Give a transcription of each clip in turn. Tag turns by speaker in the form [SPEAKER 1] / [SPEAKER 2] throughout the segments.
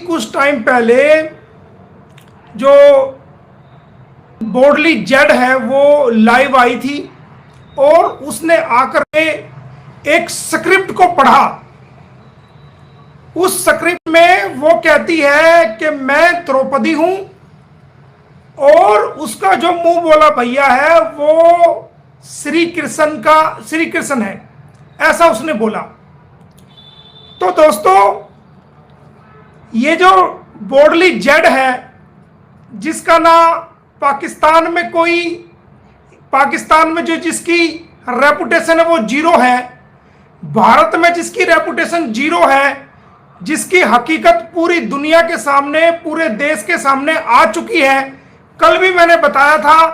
[SPEAKER 1] कुछ टाइम पहले जो बॉडली जेड है वो लाइव आई थी और उसने आकर के एक स्क्रिप्ट को पढ़ा। उस स्क्रिप्ट में वो कहती है कि मैं द्रौपदी हूं और उसका जो मुंह बोला भैया है वो श्री कृष्ण है, ऐसा उसने बोला। तो दोस्तों, ये जो बॉडली जेड है जिसका ना पाकिस्तान में जो जिसकी रेपुटेशन है वो जीरो है, भारत में जिसकी रेपुटेशन जीरो है, जिसकी हकीकत पूरी दुनिया के सामने, पूरे देश के सामने आ चुकी है। कल भी मैंने बताया था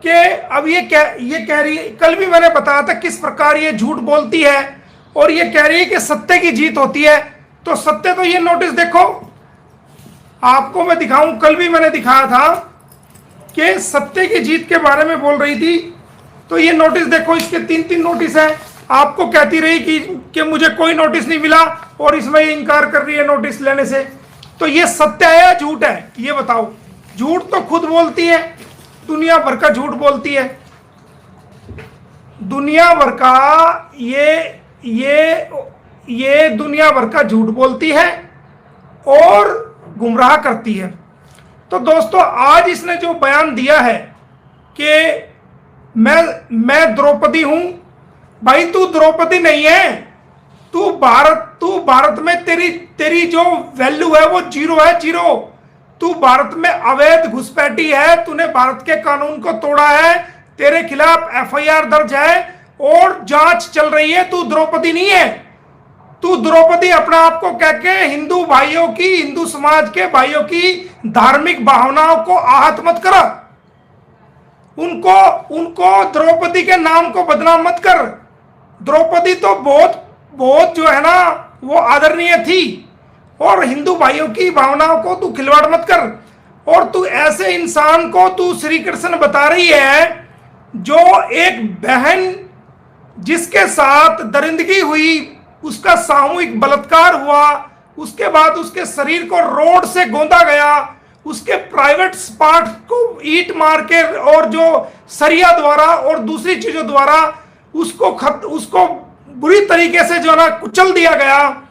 [SPEAKER 1] कि अब ये कह रही है, कल भी मैंने बताया था किस प्रकार ये झूठ बोलती है और ये कह रही है कि सत्य की जीत होती है। तो सत्य तो ये नोटिस देखो, आपको मैं दिखाऊं, कल भी मैंने दिखाया था कि सत्य की जीत के बारे में बोल रही थी। तो ये नोटिस देखो, इसके 3 नोटिस है। आपको कहती रही कि मुझे कोई नोटिस नहीं मिला और इसमें ये इनकार कर रही है नोटिस लेने से। तो ये सत्य है या झूठ है, ये बताओ। झूठ तो खुद बोलती है, दुनिया भर का झूठ बोलती है, दुनिया भर का ये दुनिया भर का झूठ बोलती है और गुमराह करती है। तो दोस्तों, आज इसने जो बयान दिया है कि मैं द्रौपदी हूं, भाई तू द्रौपदी नहीं है, तू भारत में तेरी जो वैल्यू है वो जीरो है, जीरो। तू भारत में अवैध घुसपैठी है, तूने भारत के कानून को तोड़ा है, तेरे खिलाफ एफआईआर दर्ज है और जांच चल रही है। तू द्रौपदी नहीं है। तू द्रौपदी अपने आप को कह के हिंदू समाज के भाइयों की धार्मिक भावनाओं को आहत मत कर, उनको द्रौपदी के नाम को बदनाम मत कर। द्रौपदी तो बहुत जो है ना वो आदरणीय थी और हिंदू भाइयों की भावनाओं को तू खिलवाड़ मत कर। और तू ऐसे इंसान को तू श्री कृष्ण बता रही है जो एक बहन जिसके साथ दरिंदगी हुई, उसका सामूहिक बलात्कार हुआ, उसके बाद उसके शरीर को रोड से गोंदा गया, उसके प्राइवेट पार्ट को ईंट मार के और जो सरिया द्वारा और दूसरी चीजों द्वारा उसको बुरी तरीके से जो ना कुचल दिया गया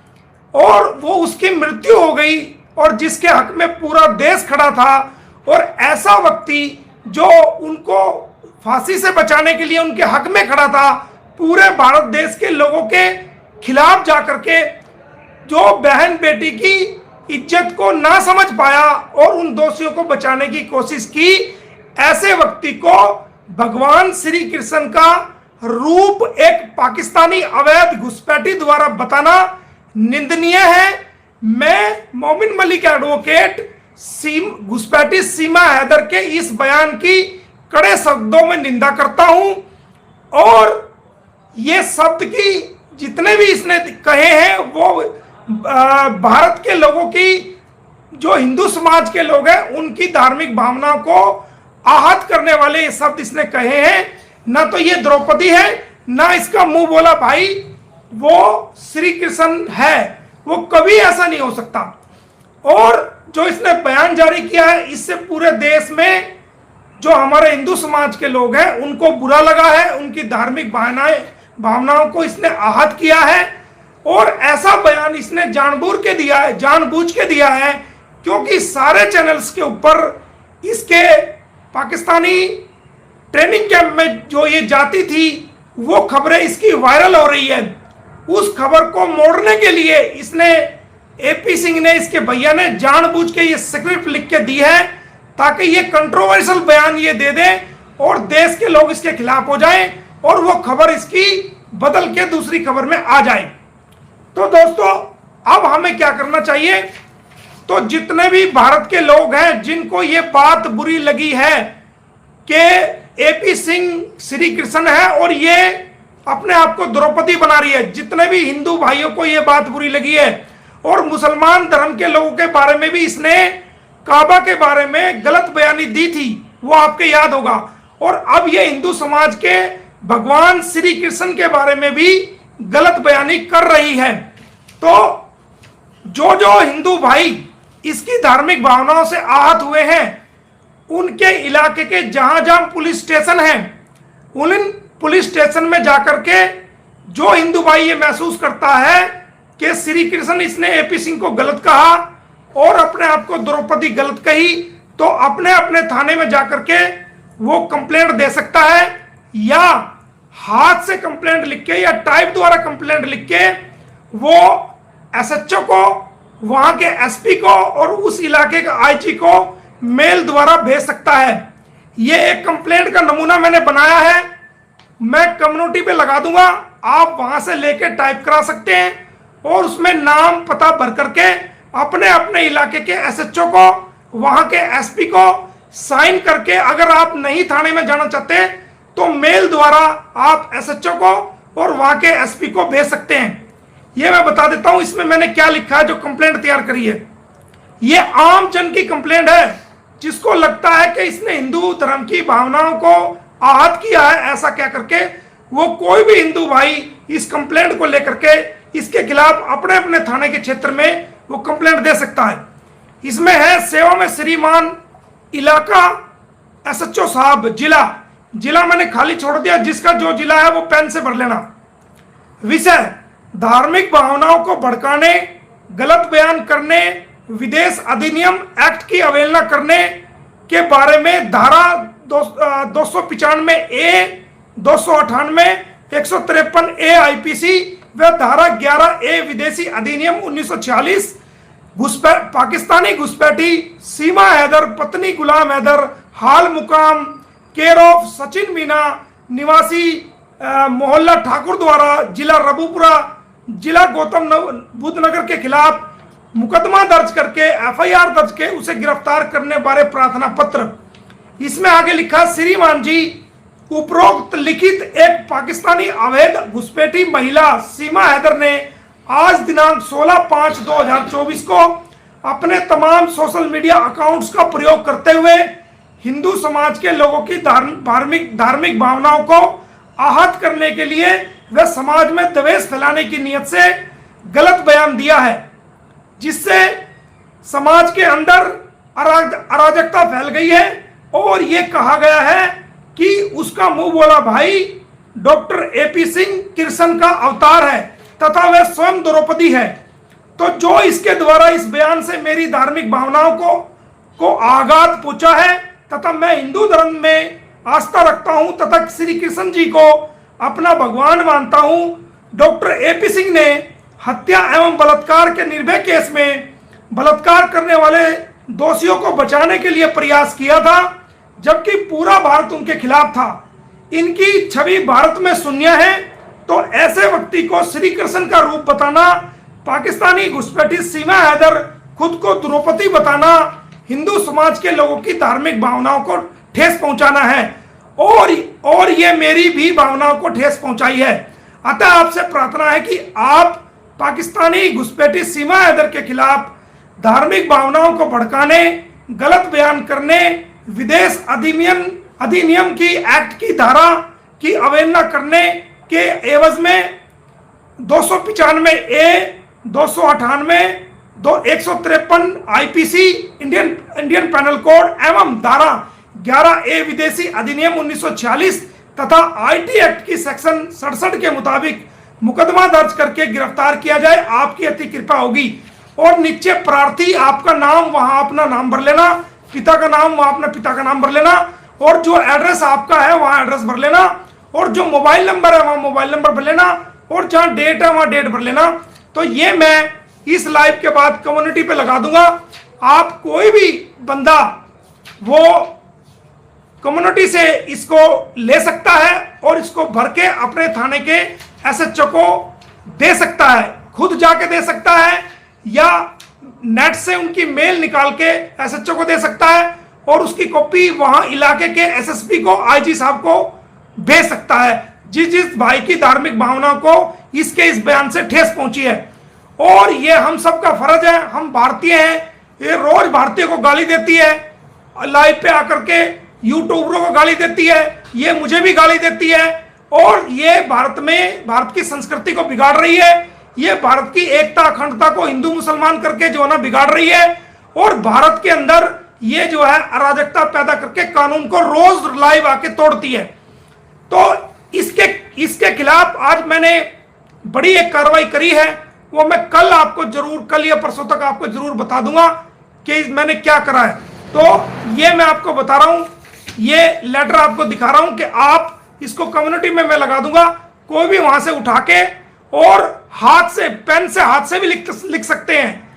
[SPEAKER 1] और वो उसकी मृत्यु हो गई, और जिसके हक में पूरा देश खड़ा था। और ऐसा व्यक्ति जो उनको फांसी से बचाने के लिए उनके हक में खड़ा था, पूरे भारत देश के लोगों के खिलाफ जाकर के जो बहन बेटी की इज्जत को ना समझ पाया और उन दोषियों को बचाने की कोशिश की, ऐसे व्यक्ति को भगवान श्री कृष्ण का रूप एक पाकिस्तानी अवैध घुसपैठी द्वारा बताना निंदनीय है। मैं मोमिन मलिक एडवोकेट घुसपैठी सीमा हैदर के इस बयान की कड़े शब्दों में निंदा करता हूं और ये शब्द की जितने भी इसने कहे हैं वो भारत के लोगों की, जो हिंदू समाज के लोग हैं, उनकी धार्मिक भावनाओं को आहत करने वाले ये शब्द इसने कहे हैं। ना तो ये द्रौपदी है, ना इसका मुंह बोला भाई वो श्री कृष्ण है, वो कभी ऐसा नहीं हो सकता। और जो इसने बयान जारी किया है, इससे पूरे देश में जो हमारे हिंदू समाज के लोग हैं उनको बुरा लगा है, उनकी धार्मिक भावनाओं को इसने आहत किया है। और ऐसा बयान इसने जानबूझ के दिया है क्योंकि सारे चैनल्स के ऊपर इसके पाकिस्तानी ट्रेनिंग कैंप में जो ये जाती थी वो खबरें इसकी वायरल हो रही है। उस खबर को मोड़ने के लिए इसने एपी सिंह ने, इसके भैया ने जानबूझ के ये स्क्रिप्ट लिख के दी है ताकि ये कंट्रोवर्शियल बयान ये दे दे और देश के लोग इसके खिलाफ हो जाएं और वो खबर इसकी बदल के दूसरी खबर में आ जाए। तो दोस्तों, अब हमें क्या करना चाहिए? तो जितने भी भारत के लोग हैं जिनको ये बात बुरी लगी है कि एपी सिंह श्री कृष्ण है और ये अपने आप को द्रौपदी बना रही है, जितने भी हिंदू भाइयों को ये बात बुरी लगी है और मुसलमान धर्म के लोगों के बारे में भी इसने काबा के बारे में गलत बयानी दी थी, वो आपके याद होगा। और अब ये हिंदू समाज के भगवान श्री कृष्ण के बारे में भी गलत बयानी कर रही है। तो जो हिंदू भाई इसकी धार्मिक भावनाओं से आहत हुए हैं, उनके इलाके के जहां जहां पुलिस स्टेशन हैं, उन पुलिस स्टेशन में जाकर के जो हिंदू भाई ये महसूस करता है कि श्री कृष्ण इसने एपी सिंह को गलत कहा और अपने आप को द्रौपदी गलत कही, तो अपने अपने थाने में जाकर के वो कंप्लेंट दे सकता है, या हाथ से कंप्लेंट लिख के या टाइप द्वारा कंप्लेंट लिख के वो एसएचओ को, वहां के एसपी को और उस इलाके का आईजी को मेल द्वारा भेज सकता है। ये एक कंप्लेंट का नमूना मैंने बनाया है, मैं कम्युनिटी पे लगा दूंगा, आप वहां से लेके टाइप करा सकते हैं और उसमें नाम पता भर करके अपने अपने इलाके के एसएचओ को, वहां के एसपी को साइन करके, अगर आप नहीं थाने में जाना चाहते तो मेल द्वारा आप एसएचओ को और वहां के एसपी को भेज सकते हैं। ये मैं बता देता हूं इसमें मैंने क्या लिखा है जो कंप्लेंट तैयार करी है। ये आम जन की कंप्लेंट है, जिसको लगता है कि इसने हिंदू धर्म की भावनाओं को आहत किया है, ऐसा क्या करके वो कोई भी हिंदू भाई इस कंप्लेंट को लेकर के इसके खिलाफ अपने अपने थाने के क्षेत्र में वो कंप्लेंट दे सकता है। इसमें है सेवा में श्रीमान इलाका एसएचओ साहब, जिला मैंने खाली छोड़ दिया, जिसका जो जिला है वो पेन से भर लेना। विषय धार्मिक भावनाओं को भड़काने, गलत बयान करने, विदेश अधिनियम एक्ट की अवहेलना करने के बारे में धारा 295 ए, 298, 153 ए आईपीसी व धारा 11 ए विदेशी अधिनियम 1946 पाकिस्तानी घुसपैठी सीमा हैदर पत्नी गुलाम हैदर हाल मुकाम केयर ऑफ सचिन मीना निवासी मोहल्ला ठाकुर द्वारा जिला रबूपुरा जिला गौतम बुद्ध नगर के खिलाफ मुकदमा दर्ज करके एफआईआर दर्ज के उसे गिरफ्तार करने बारे प्रार्थना पत्र। इसमें आगे लिखा, श्रीमान जी उपरोक्त लिखित एक पाकिस्तानी अवैध घुसपैठी महिला सीमा हैदर ने आज दिनांक 16/5/2024 को अपने तमाम सोशल मीडिया अकाउंट्स का प्रयोग करते हुए हिंदू समाज के लोगों की धार्मिक भावनाओं को आहत करने के लिए व समाज में द्वेष फैलाने की नियत से गलत बयान दिया है, जिससे समाज के अंदर अराजकता फैल गई है और ये कहा गया है कि उसका मुंह बोला भाई डॉक्टर एपी सिंह कृष्ण का अवतार है तथा वह स्वयं द्रौपदी है। तो जो इसके द्वारा इस बयान से मेरी धार्मिक भावनाओं को आघात पहुंचा है तथा मैं हिंदू धर्म में आस्था रखता हूं तथा श्री कृष्ण जी को अपना भगवान मानता हूं, डॉक्टर एपी सिंह ने हत्या एवं बलात्कार के निर्भय केस में बलात्कार करने वाले दोषियों को बचाने के लिए प्रयास किया था, जबकि पूरा भारत उनके खिलाफ था। इनकी छवि भारत में शून्य है, तो ऐसे व्यक्ति को श्री कृष्ण का रूप बताना, पाकिस्तानी घुसपैठी सीमा हैदर खुद को द्रौपदी बताना, हिंदू समाज के लोगों की धार्मिक भावनाओं को ठेस पहुंचाना है और ये मेरी भी भावनाओं को ठेस पहुंचाई है। अतः आपसे प्रार्थना है कि आप पाकिस्तानी घुसपैठी सीमा हैदर के खिलाफ धार्मिक भावनाओं को भड़काने, गलत बयान करने, विदेश अधिनियम की एक्ट की धारा की अवहेलना करने के एवज में 295 ए, 298, 153 आईपीसी इंडियन पैनल कोड एवं धारा 11 ए विदेशी अधिनियम 1946 तथा आईटी एक्ट की सेक्शन 67 के मुताबिक मुकदमा दर्ज करके गिरफ्तार किया जाए, आपकी अति कृपा होगी। और नीचे प्रार्थी आपका नाम, वहां अपना नाम भर लेना, पिता का नाम वहां अपना पिता का नाम भर लेना, और जो एड्रेस आपका है वहां एड्रेस भर लेना, और जो मोबाइल नंबर है वहां मोबाइल नंबर भर लेना, और जहां डेट है वहां डेट भर लेना। तो ये मैं इस लाइव के बाद कम्युनिटी पे लगा दूंगा। आप कोई भी बंदा वो कम्युनिटी से इसको ले सकता है और इसको भर के अपने थाने के एसएचओ को दे सकता है, खुद जाके दे सकता है, या नेट से उनकी मेल निकाल के एसएचओ को दे सकता है और उसकी कॉपी वहां इलाके के एसएसपी को, आईजी साहब को भेज सकता है, जिस भाई की धार्मिक भावना को इसके इस बयान से ठेस पहुंची है। और ये हम सबका फर्ज है, हम भारतीय हैं, ये रोज भारतीय को गाली देती है, लाइव पे आकर के यूट्यूबरों को गाली देती है, ये मुझे भी गाली देती है, और ये भारत की संस्कृति को बिगाड़ रही है, ये भारत की एकता अखंडता को हिंदू मुसलमान करके जो है ना बिगाड़ रही है। और भारत के अंदर ये जो है अराजकता पैदा करके कानून को रोज लाइव आके तोड़ती है। तो इसके खिलाफ आज मैंने बड़ी एक कार्रवाई करी है, वो मैं कल आपको जरूर, कल या परसों तक आपको जरूर बता दूंगा कि मैंने क्या करा है। तो ये मैं आपको बता रहा हूं, ये लेटर आपको दिखा रहा हूं कि आप इसको कम्युनिटी में मैं लगा दूंगा, कोई भी वहां से उठा के और हाथ से, पेन से हाथ से भी लिख सकते हैं,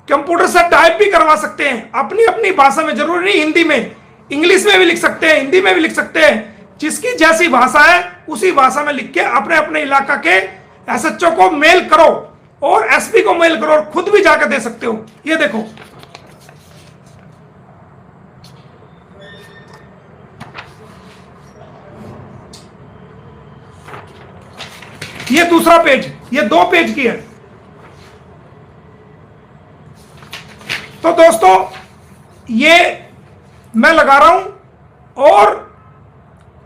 [SPEAKER 1] कंप्यूटर से टाइप भी करवा सकते हैं, अपनी अपनी भाषा में, जरूरी नहीं हिंदी में, इंग्लिश में भी लिख सकते हैं, हिंदी में भी लिख सकते हैं, जिसकी जैसी भाषा है उसी भाषा में लिख के अपने अपने इलाका के एसएचओ को मेल करो और एसपी को मेल करो और खुद भी जाकर दे सकते हो। ये देखो, ये दूसरा पेज, ये 2 पेज की है। तो दोस्तों ये मैं लगा रहा हूं और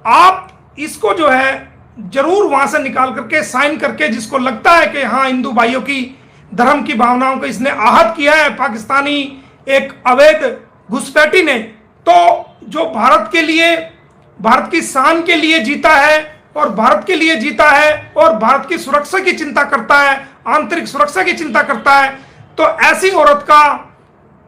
[SPEAKER 1] आप इसको जो है जरूर वहां से निकाल करके साइन करके, जिसको लगता है कि हाँ हिंदू भाइयों की धर्म की भावनाओं को इसने आहत किया है पाकिस्तानी एक अवैध घुसपैठी ने, तो जो भारत के लिए, भारत की शान के लिए जीता है और भारत के लिए जीता है और भारत की सुरक्षा की चिंता करता है, आंतरिक सुरक्षा की चिंता करता है, तो ऐसी औरत का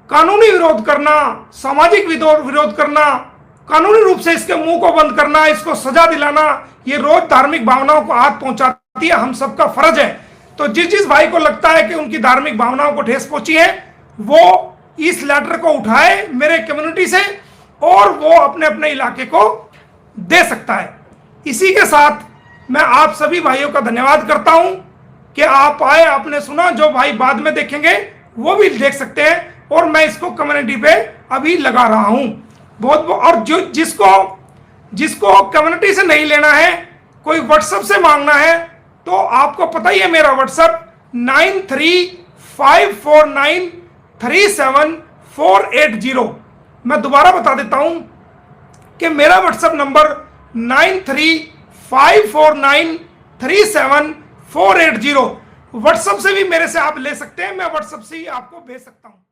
[SPEAKER 1] कानूनी विरोध करना, सामाजिक विरोध करना, कानूनी रूप से इसके मुंह को बंद करना, इसको सजा दिलाना, ये रोज धार्मिक भावनाओं को हाथ पहुंचाती है, हम सबका फर्ज है। तो जिस भाई को लगता है कि उनकी धार्मिक भावनाओं को ठेस पहुंची है, वो इस लेटर को उठाए मेरे कम्युनिटी से और वो अपने अपने इलाके को दे सकता है। इसी के साथ मैं आप सभी भाइयों का धन्यवाद करता हूं कि आप आए, आपने सुना। जो भाई बाद में देखेंगे वो भी देख सकते हैं और मैं इसको कम्युनिटी पे अभी लगा रहा हूं बहुत। और जो जिसको कम्युनिटी से नहीं लेना है, कोई व्हाट्सएप से मांगना है, तो आपको पता ही है मेरा व्हाट्सएप 9354937480। मैं दोबारा बता देता हूं कि मेरा व्हाट्सएप नंबर 9354937480। व्हाट्सएप से भी मेरे से आप ले सकते हैं, मैं व्हाट्सएप से ही आपको भेज सकता हूं।